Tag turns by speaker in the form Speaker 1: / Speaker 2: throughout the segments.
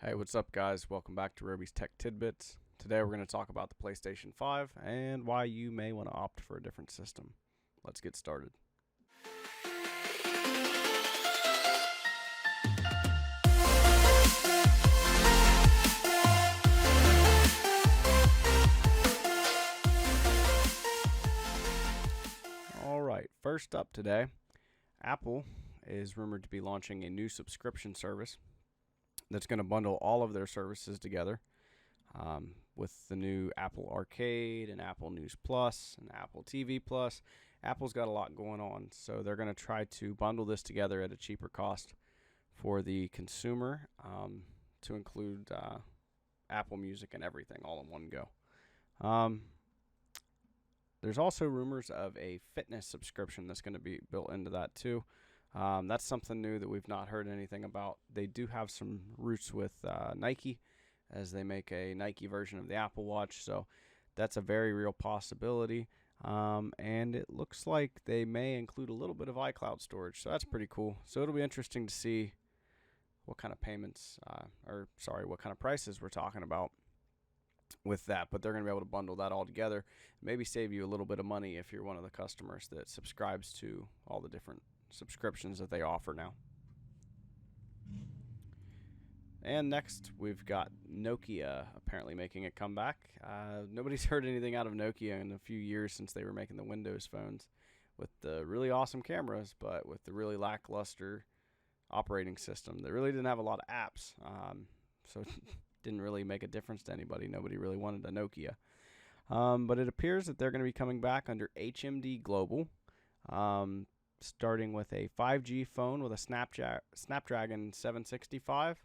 Speaker 1: Hey, what's up, guys? Welcome back to Roby's Tech Tidbits. Today we're going to talk about the PlayStation 5 and why you may want to opt for a different system. Let's get started. Alright, first up today, Apple is rumored to be launching a new subscription service that's going to bundle all of their services together with the new Apple Arcade and Apple News Plus and Apple TV Plus. Apple's got a lot going on, so they're going to try to bundle this together at a cheaper cost for the consumer to include Apple Music and everything all in one go. There's also rumors of a fitness subscription that's going to be built into that too. That's something new that we've not heard anything about. They do have some roots with Nike, as they make a Nike version of the Apple Watch, so that's a very real possibility. And it looks like they may include a little bit of iCloud storage, so that's pretty cool. So it'll be interesting to see what kind of payments, what kind of prices we're talking about with that. But they're going to be able to bundle that all together, maybe save you a little bit of money if you're one of the customers that subscribes to all the different subscriptions that they offer now. And next, we've got Nokia apparently making a comeback. Nobody's heard anything out of Nokia in a few years since they were making the Windows phones with the really awesome cameras, but with the really lackluster operating system. They really didn't have a lot of apps, so it didn't really make a difference to anybody. Nobody really wanted a Nokia. But it appears that they're going to be coming back under HMD Global, starting with a 5G phone with a Snapdragon 765.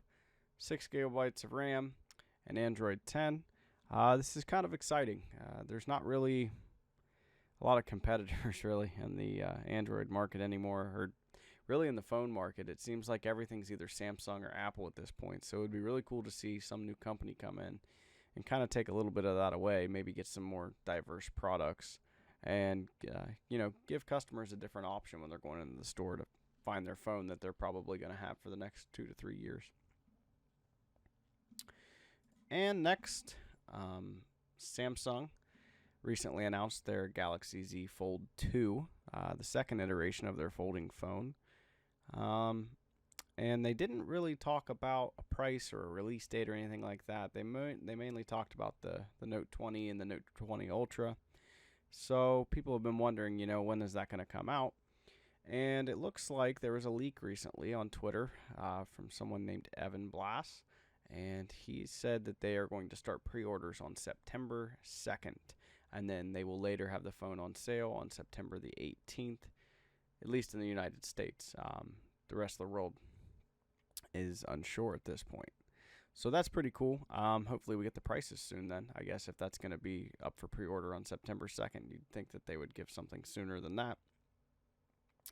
Speaker 1: 6 gigabytes of RAM, and Android 10. This is kind of exciting. There's not really a lot of competitors really in the Android market anymore, or really in the phone market. It seems like everything's either Samsung or Apple at this point. So it would be really cool to see some new company come in and kind of take a little bit of that away, maybe get some more diverse products, and give customers a different option when they're going into the store to find their phone that they're probably going to have for the next 2 to 3 years. And next, Samsung recently announced their Galaxy Z Fold 2, the second iteration of their folding phone. And they didn't really talk about a price or a release date or anything like that. They mainly talked about the Note 20 and the Note 20 Ultra. So people have been wondering, when is that going to come out? And it looks like there was a leak recently on Twitter from someone named Evan Blass. And he said that they are going to start pre-orders on September 2nd. And then they will later have the phone on sale on September the 18th, at least in the United States. The rest of the world is unsure at this point. So that's pretty cool. Hopefully we get the prices soon then. I guess if that's going to be up for pre-order on September 2nd, you'd think that they would give something sooner than that.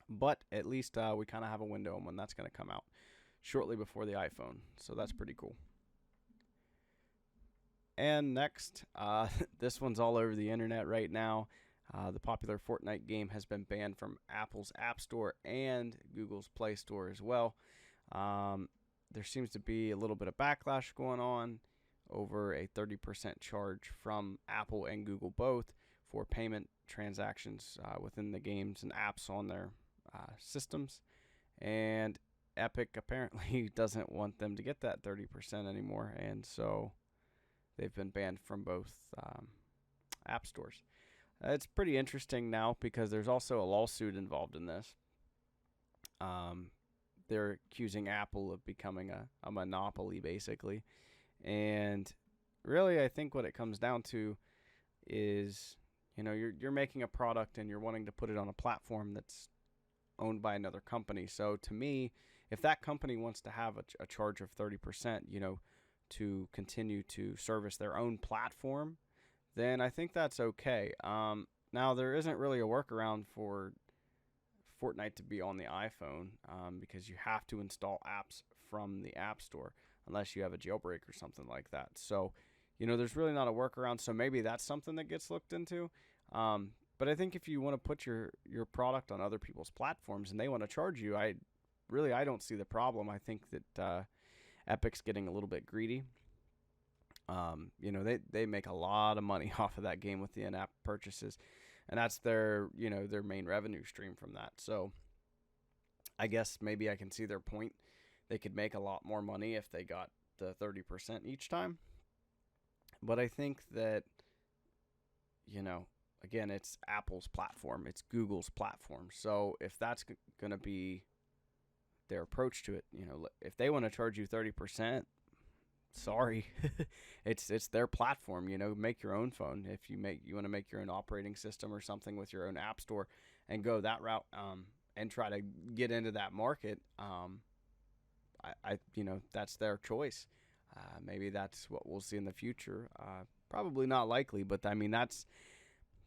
Speaker 1: But at least we kind of have a window on when that's going to come out, shortly before the iPhone. So that's pretty cool. And next, this one's all over the internet right now. The popular Fortnite game has been banned from Apple's App Store and Google's Play Store as well. There seems to be a little bit of backlash going on over a 30% charge from Apple and Google both for payment transactions within the games and apps on their systems. And Epic apparently doesn't want them to get that 30% anymore, and so they've been banned from both app stores. It's pretty interesting now because there's also a lawsuit involved in this. They're accusing Apple of becoming a monopoly, basically. And really, I think what it comes down to is, you're making a product and you're wanting to put it on a platform that's owned by another company. So to me, if that company wants to have a charge of 30%, to continue to service their own platform, then I think that's okay. Now, there isn't really a workaround for Fortnite to be on the iPhone because you have to install apps from the App Store unless you have a jailbreak or something like that. So, there's really not a workaround. So maybe that's something that gets looked into. But I think if you want to put your product on other people's platforms and they want to charge you, I don't see the problem. I think that Epic's getting a little bit greedy. They make a lot of money off of that game with the in-app purchases, and that's their main revenue stream from that. So I guess maybe I can see their point. They could make a lot more money if they got the 30% each time. But I think that, again, it's Apple's platform, it's Google's platform. So if that's going to be their approach to it, if they want to charge you 30%, sorry, it's their platform. Make your own phone. If you want to make your own operating system or something with your own app store, and go that route, and try to get into that market. That's their choice. Maybe that's what we'll see in the future. Probably not likely, but I mean that's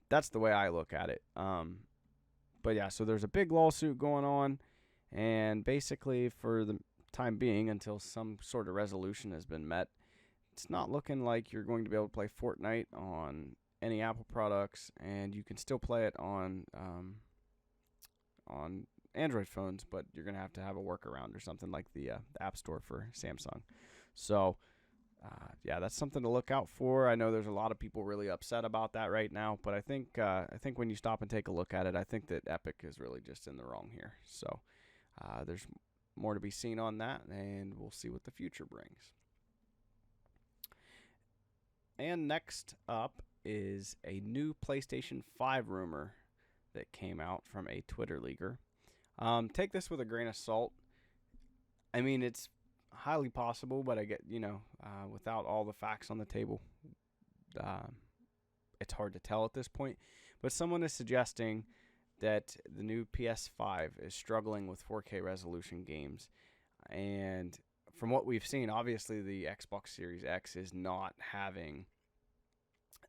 Speaker 1: the way I look at it. But yeah, so there's a big lawsuit going on, and basically for the time being, until some sort of resolution has been met, it's not looking like you're going to be able to play Fortnite on any Apple products, and you can still play it on Android phones, but you're going to have a workaround or something like the App Store for Samsung. So, that's something to look out for. I know there's a lot of people really upset about that right now, but I think when you stop and take a look at it, I think that Epic is really just in the wrong here. So, there's more to be seen on that, and we'll see what the future brings. And next up is a new PlayStation 5 rumor that came out from a Twitter leaker. Take this with a grain of salt. I mean, it's highly possible, but I get, without all the facts on the table, it's hard to tell at this point. But someone is suggesting that the new PS5 is struggling with 4K resolution games. And from what we've seen, obviously the Xbox Series X is not having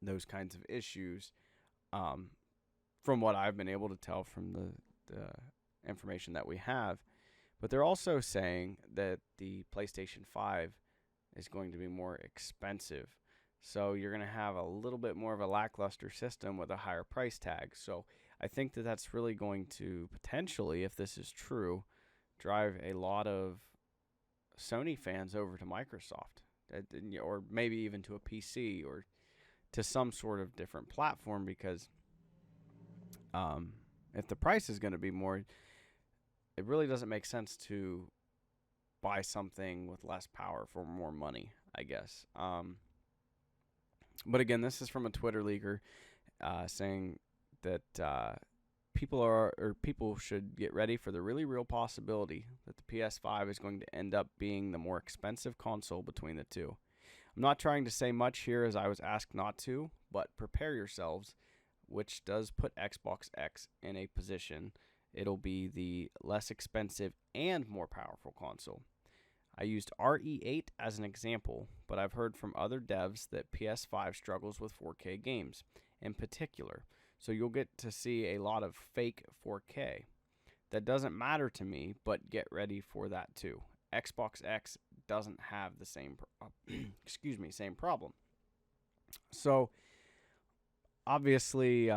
Speaker 1: those kinds of issues, from what I've been able to tell from the information that we have. But they're also saying that the PlayStation 5 is going to be more expensive. So you're going to have a little bit more of a lackluster system with a higher price tag. So I think that that's really going to potentially, if this is true, drive a lot of Sony fans over to Microsoft, or maybe even to a PC or to some sort of different platform, because if the price is going to be more, it really doesn't make sense to buy something with less power for more money, I guess. But again, this is from a Twitter leaker saying that people should get ready for the really real possibility that the PS5 is going to end up being the more expensive console between the two. I'm not trying to say much here, as I was asked not to, but prepare yourselves, which does put Xbox X in a position. It'll be the less expensive and more powerful console. I used RE8 as an example, but I've heard from other devs that PS5 struggles with 4K games in particular. So you'll get to see a lot of fake 4K. That doesn't matter to me, but get ready for that too. Xbox X doesn't have the same same problem. So obviously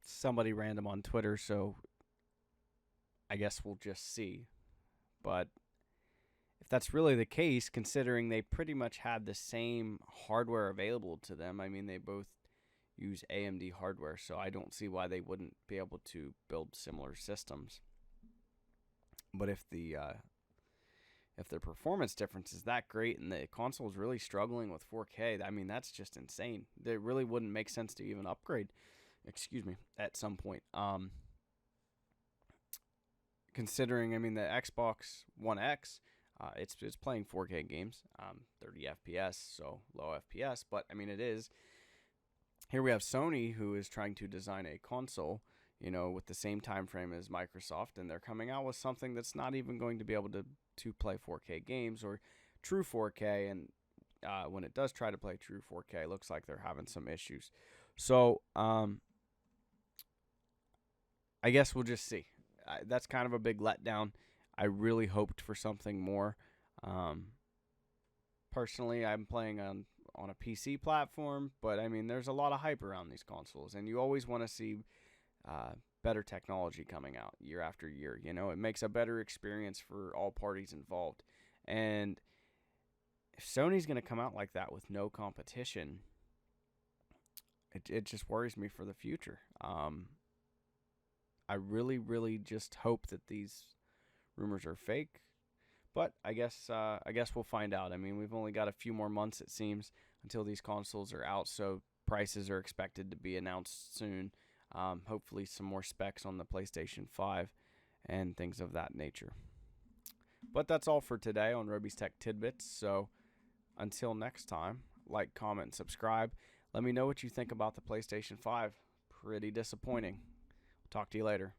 Speaker 1: somebody random on Twitter, so I guess we'll just see. But if that's really the case, considering they pretty much had the same hardware available to them, I mean, they both use AMD hardware, so I don't see why they wouldn't be able to build similar systems. But if the performance difference is that great and the console is really struggling with 4K, I mean, that's just insane. It really wouldn't make sense to even upgrade, at some point. Considering, I mean, the Xbox One X, it's playing 4K games, 30 FPS, so low FPS, but I mean, it is. Here we have Sony, who is trying to design a console, with the same time frame as Microsoft, and they're coming out with something that's not even going to be able to play 4K games or true 4K, and when it does try to play true 4K, it looks like they're having some issues. So I guess we'll just see. That's kind of a big letdown. I really hoped for something more. Personally, I'm playing on a PC platform, but I mean, there's a lot of hype around these consoles, and you always want to see better technology coming out year after year. It makes a better experience for all parties involved. And if Sony's going to come out like that with no competition, it just worries me for the future. I really, really just hope that these rumors are fake. But I guess we'll find out. I mean, we've only got a few more months, it seems, until these consoles are out. So prices are expected to be announced soon. Hopefully, some more specs on the PlayStation 5 and things of that nature. But that's all for today on Roby's Tech Tidbits. So until next time, like, comment, and subscribe. Let me know what you think about the PlayStation 5. Pretty disappointing. Talk to you later.